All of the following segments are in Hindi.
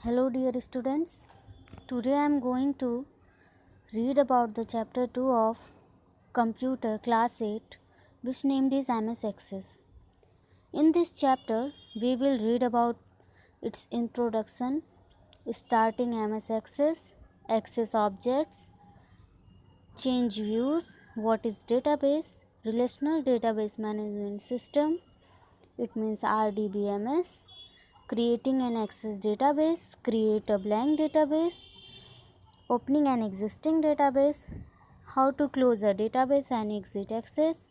Hello dear students, today I am going to read about the chapter 2 of Computer Class 8 which named is MS Access. In this chapter we will read about its introduction, starting MS Access, access objects, change views, what is database, relational database management system, it means RDBMS, creating an access database, create a blank database, opening an existing database, how to close a database and exit access,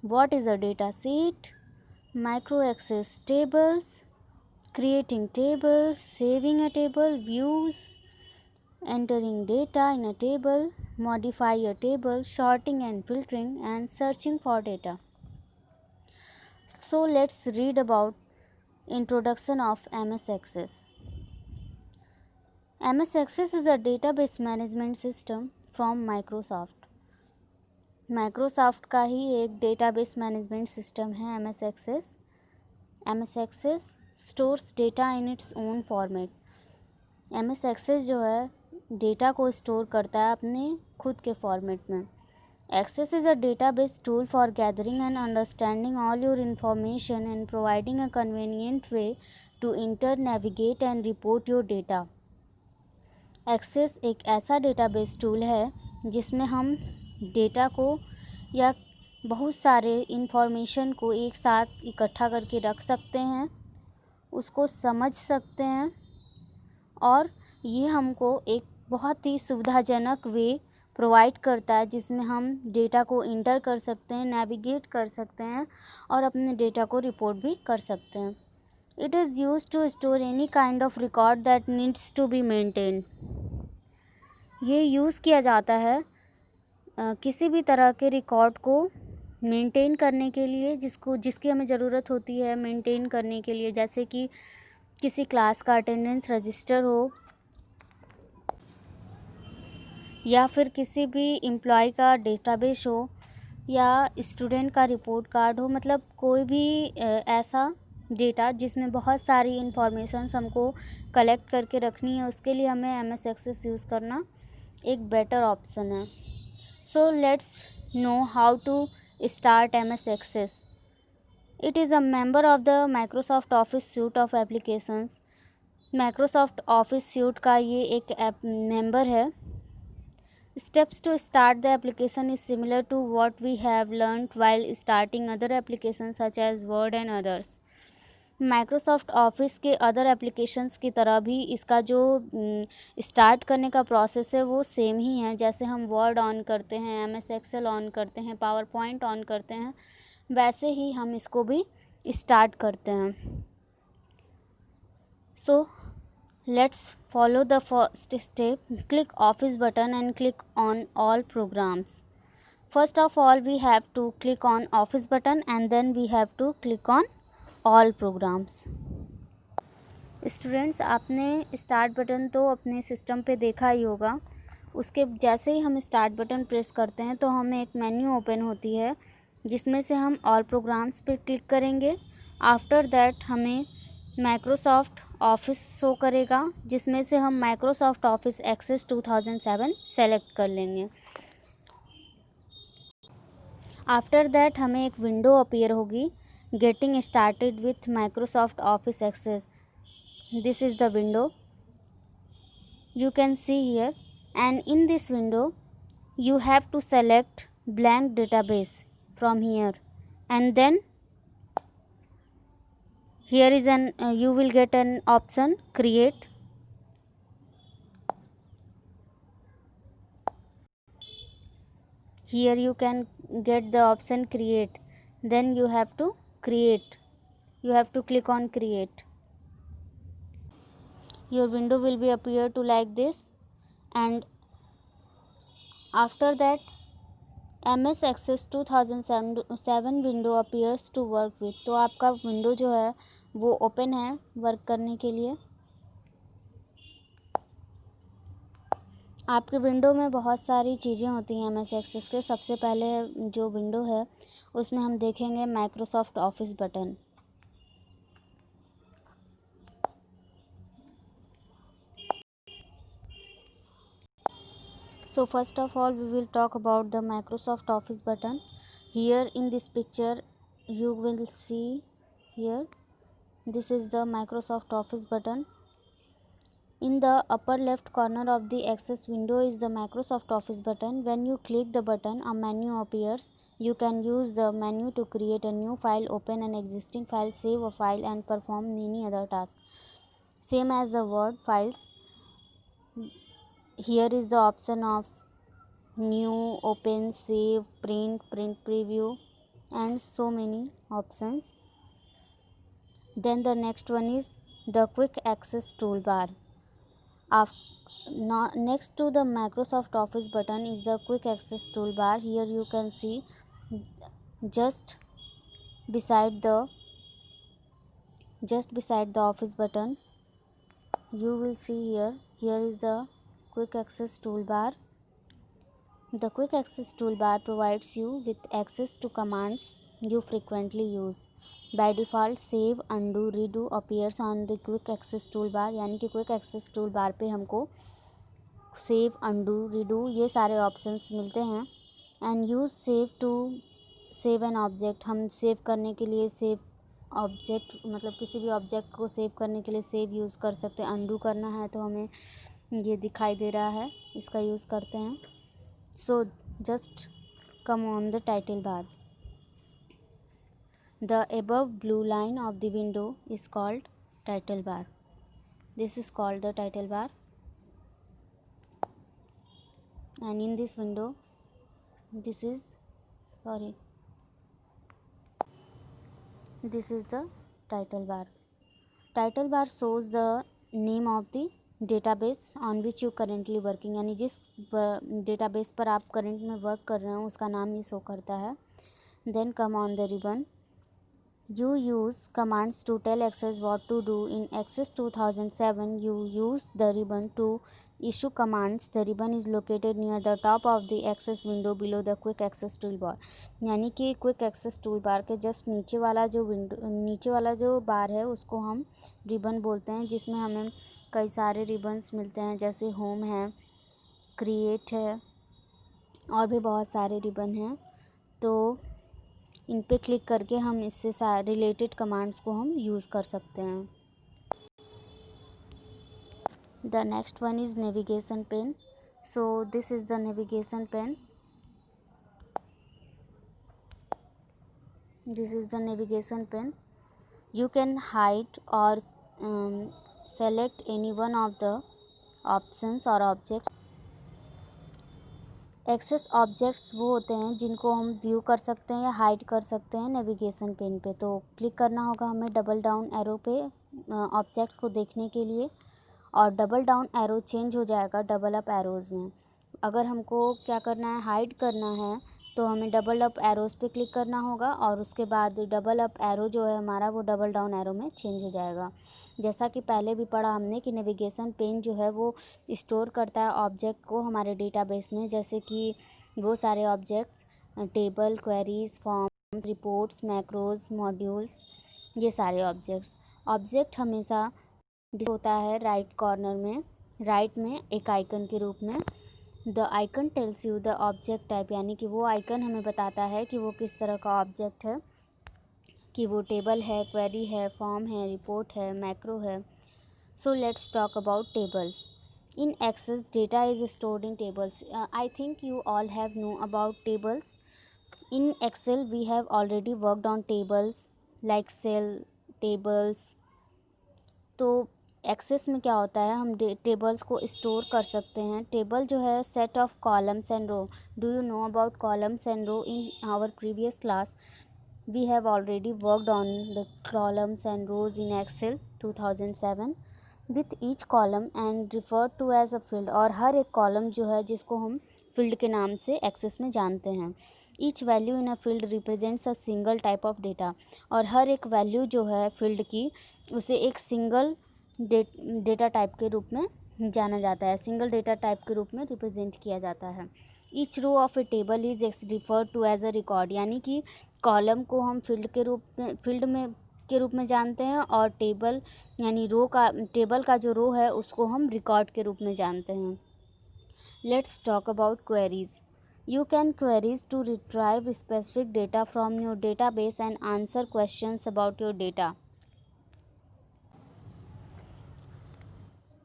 what is a data sheet, micro access tables, creating tables, saving a table, views, entering data in a table, modify a table, sorting and filtering, and searching for data. So let's read about introduction of MS Access. MS Access is a database management system from Microsoft. Microsoft का ही एक डेटाबेस मैनेजमेंट सिस्टम है MS Access. MS Access stores data in its own format. MS Access जो है डेटा को स्टोर करता है अपने खुद के फॉर्मेट में. Access is a database tool for gathering and understanding all your information and providing a convenient way to enter, navigate and report your data. Access एक ऐसा डेटाबेस टूल है जिसमें हम डेटा को या बहुत सारे इन्फॉर्मेशन को एक साथ इकट्ठा करके रख सकते हैं, उसको समझ सकते हैं और ये हमको एक बहुत ही सुविधाजनक वे प्रोवाइड करता है जिसमें हम डेटा को इंटर कर सकते हैं, नेविगेट कर सकते हैं और अपने डेटा को रिपोर्ट भी कर सकते हैं. It is used to store any kind of record that needs to be maintained. ये यूज़ किया जाता है किसी भी तरह के रिकॉर्ड को मेंटेन करने के लिए जिसकी हमें ज़रूरत होती है मेंटेन करने के लिए, जैसे कि किसी क्लास का अटेंडेंस रजिस्टर हो या फिर किसी भी एम्प्लॉय का डेटाबेस हो या स्टूडेंट का रिपोर्ट कार्ड हो. मतलब कोई भी ऐसा डेटा जिसमें बहुत सारी इन्फॉर्मेशंस हमको कलेक्ट करके रखनी है, उसके लिए हमें MS Access यूज़ करना एक बेटर ऑप्शन है. So let's know how to start MS Access. It is a member of the Microsoft Office suite of applications. Microsoft Office suite का ये एक मेंबर है. Steps to start the application is similar to what we have learned while starting other applications such as Word and others. Microsoft office के अदर एप्लीकेशंस की तरह भी इसका जो स्टार्ट करने का प्रोसेस है वो सेम ही है. जैसे हम वर्ड ऑन करते हैं, MS Excel ऑन करते हैं, पावर पॉइंट ऑन करते हैं, वैसे ही हम इसको भी स्टार्ट करते हैं. सो let's follow the first step. Click Office button and click on all programs. First of all we have to click on Office button and then we have to click on all programs. Students, आपने स्टार्ट बटन तो अपने सिस्टम पे देखा ही होगा. उसके जैसे ही हम स्टार्ट बटन प्रेस करते हैं तो हमें एक मेन्यू ओपन होती है जिसमें से हम ऑल प्रोग्राम्स पे क्लिक करेंगे. आफ्टर दैट हमें माइक्रोसॉफ्ट ऑफिस शो करेगा जिसमें से हम माइक्रोसॉफ्ट ऑफिस एक्सेस 2007 सेलेक्ट कर लेंगे. आफ्टर दैट हमें एक विंडो अपीयर होगी, getting started with Microsoft Office Access. This is the window you can see here, and in this window you have to select blank database from here, and then here is an you will get an option create. Here you can get the option create, then you have to create. You have to click on create. Your window will be appear to like this, and after that MS Access 2007 window appears to work with. तो आपका विंडो जो है वो ओपन है वर्क करने के लिए. आपके विंडो में बहुत सारी चीज़ें होती हैं MS Access के. सबसे पहले जो विंडो है उसमें हम देखेंगे Microsoft office button. So first of all we will talk about the Microsoft Office button. Here in this picture you will see here, this is the Microsoft Office button. In the upper left corner of the access window is the Microsoft Office button. When you click the button, a menu appears. You can use the menu to create a new file, open an existing file, save a file and perform any other task. Same as the Word files. Here is the option of new, open, save, print preview and so many options. Then the next one is the quick access toolbar. Next to the Microsoft Office button is the quick access toolbar. Here you can see just beside the Office button you will see here is the quick access toolbar. The quick access toolbar provides you with access to commands you frequently use. By default save, undo, redo appears on the quick access toolbar, यानी कि quick access toolbar पे हमको सेव, अंडू, रीडू ये सारे ऑप्शंस मिलते हैं. And use save to save an object. हम सेव करने के लिए सेव ऑब्जेक्ट मतलब किसी भी ऑब्जेक्ट को सेव करने के लिए सेव यूज़ कर सकते हैं. अंडू करना है तो हमें ये दिखाई दे रहा है, इसका यूज़ करते हैं. So just come on the title bar. The above blue line of the window is called title bar. This is called the title bar. And in this window, this is the title bar. Title bar shows the name of the database on which you currently working. यानी जिस डेटाबेस पर आप करंट में वर्क कर रहे हैं उसका नाम ये शो करता है. Then come on the ribbon. You use commands to tell Access what to do. In Access 2007, you use the ribbon to issue commands. The ribbon is located near the top of the Access window below the Quick Access toolbar. यानी कि Quick Access toolbar के जस्ट नीचे वाला जो बार है उसको हम रिबन बोलते हैं, जिसमें हमें कई सारे रिबन्स मिलते हैं, जैसे होम है, क्रिएट है और भी बहुत सारे रिबन हैं. तो इन पे क्लिक करके हम इससे रिलेटेड कमांड्स को हम यूज़ कर सकते हैं. The next one is navigation pane. So this is the navigation pane. This is the navigation pen. You can hide or select any one of the options or objects. Access objects वो होते हैं जिनको हम व्यू कर सकते हैं या हाइड कर सकते हैं नेविगेशन पेन पे. तो क्लिक करना होगा हमें डबल डाउन एरो पे ऑब्जेक्ट्स को देखने के लिए, और डबल डाउन एरो चेंज हो जाएगा डबल अप एरोज़ में. अगर हमको क्या करना है, हाइड करना है, तो हमें डबल अप एरोज़ पे क्लिक करना होगा और उसके बाद डबल अप एरो जो है हमारा वो डबल डाउन एरो में चेंज हो जाएगा. जैसा कि पहले भी पढ़ा हमने कि नेविगेशन पेन जो है वो स्टोर करता है ऑब्जेक्ट को हमारे डेटाबेस में, जैसे कि वो सारे objects table, queries, forms, reports, macros, modules, ये सारे ऑब्जेक्ट हमेशा होता है राइट कॉर्नर में, राइट में एक आइकन के रूप में. The icon tells you the object type, यानी कि वो आइकन हमें बताता है कि वो किस तरह का ऑब्जेक्ट है, कि वो टेबल है, क्वेरी है, फॉर्म है, रिपोर्ट है, मैक्रो है. So let's talk about tables. In Access data is stored in tables. I think you all have know about tables. In Excel we have already worked on tables like cell tables. तो एक्सेस में क्या होता है, हम टेबल्स को स्टोर कर सकते हैं. टेबल जो है set of columns and row. Do you know about columns and row? In our previous class we have already worked on the columns and rows in Excel 2007 with each column and refer to as a field. और हर एक कॉलम जो है जिसको हम फील्ड के नाम से एक्सेस में जानते हैं. Each value in a field represents a single type of data. और हर एक वैल्यू जो है फील्ड की उसे एक सिंगल डेटा टाइप के रूप में जाना जाता है, सिंगल डेटा टाइप के रूप में रिप्रेजेंट किया जाता है. Each row of a table is refer to as a record, यानी कि कॉलम को हम फील्ड के रूप में जानते हैं और टेबल यानी टेबल का जो रो है उसको हम रिकॉर्ड के रूप में जानते हैं. Let's talk about queries. You can queries to retrieve specific data from your database and answer questions about your data.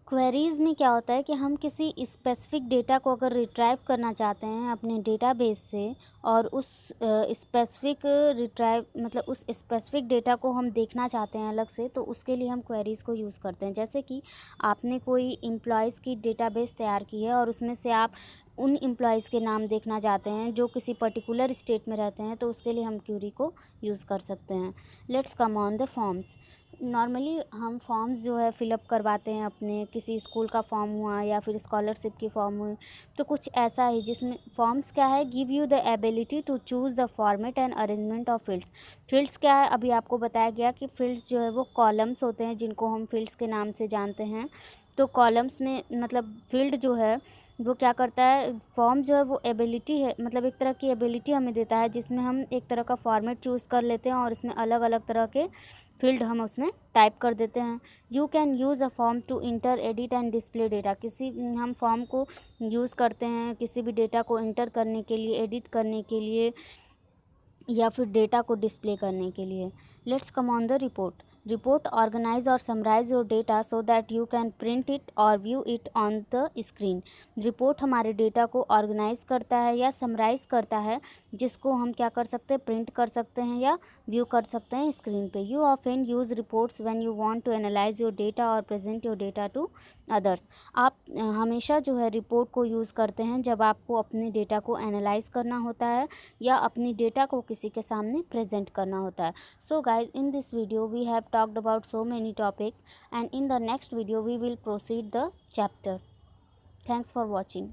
Queries में क्या होता है कि हम किसी स्पेसिफिक डेटा को अगर रिट्राइव करना चाहते हैं अपने डेटाबेस से और उस स्पेसिफिक रिट्राइव मतलब उस स्पेसिफिक डेटा को हम देखना चाहते हैं अलग से, तो उसके लिए हम क्वेरीज़ को यूज़ करते हैं। जैसे कि आपने कोई एम्प्लॉयज़ की डेटाबेस तैयार की है और उसमें से आप उन एम्प्लॉयज़ के नाम देखना चाहते हैं जो किसी पर्टिकुलर स्टेट में रहते हैं, तो उसके लिए हम क्वेरी को यूज़ कर सकते हैं। Let's come on the forms. Normally हम फॉर्म्स जो है फिलअप करवाते हैं, अपने किसी स्कूल का फॉर्म हुआ या फिर स्कॉलरशिप की फॉर्म हुई, तो कुछ ऐसा ही जिसमें फॉर्म्स क्या है, give you the ability to choose the format and arrangement of fields. Fields क्या है, अभी आपको बताया गया कि फील्ड्स जो है वो कॉलम्स होते हैं जिनको हम फील्ड्स के नाम से जानते हैं। तो कॉलम्स में मतलब फील्ड जो है वो क्या करता है, फॉर्म जो है वो एबिलिटी है, मतलब एक तरह की एबिलिटी हमें देता है जिसमें हम एक तरह का फॉर्मेट चूज़ कर लेते हैं और इसमें अलग अलग तरह के फील्ड हम उसमें टाइप कर देते हैं। You can use a form to enter, edit and display data. हम फॉर्म को यूज़ करते हैं किसी भी डेटा को इंटर करने के लिए, एडिट करने के लिए या फिर डेटा को डिस्प्ले करने के लिए। Let's come on the report. Report organize और summarize your data so that you can print it और view it on the screen. Report हमारे डेटा को ऑर्गेनाइज करता है या समराइज करता है, जिसको हम क्या कर सकते हैं, प्रिंट कर सकते हैं या व्यू कर सकते हैं स्क्रीन पे। You often use reports when you want to analyze your data और present your data to others. आप हमेशा जो है रिपोर्ट को यूज़ करते हैं जब आपको अपने डेटा को एनालाइज करना होता है या अपनी डेटा को किसी के सामने प्रेजेंट करना होता है। So guys, in this video we have talked about so many topics, and in the next video we will proceed the chapter. Thanks for watching.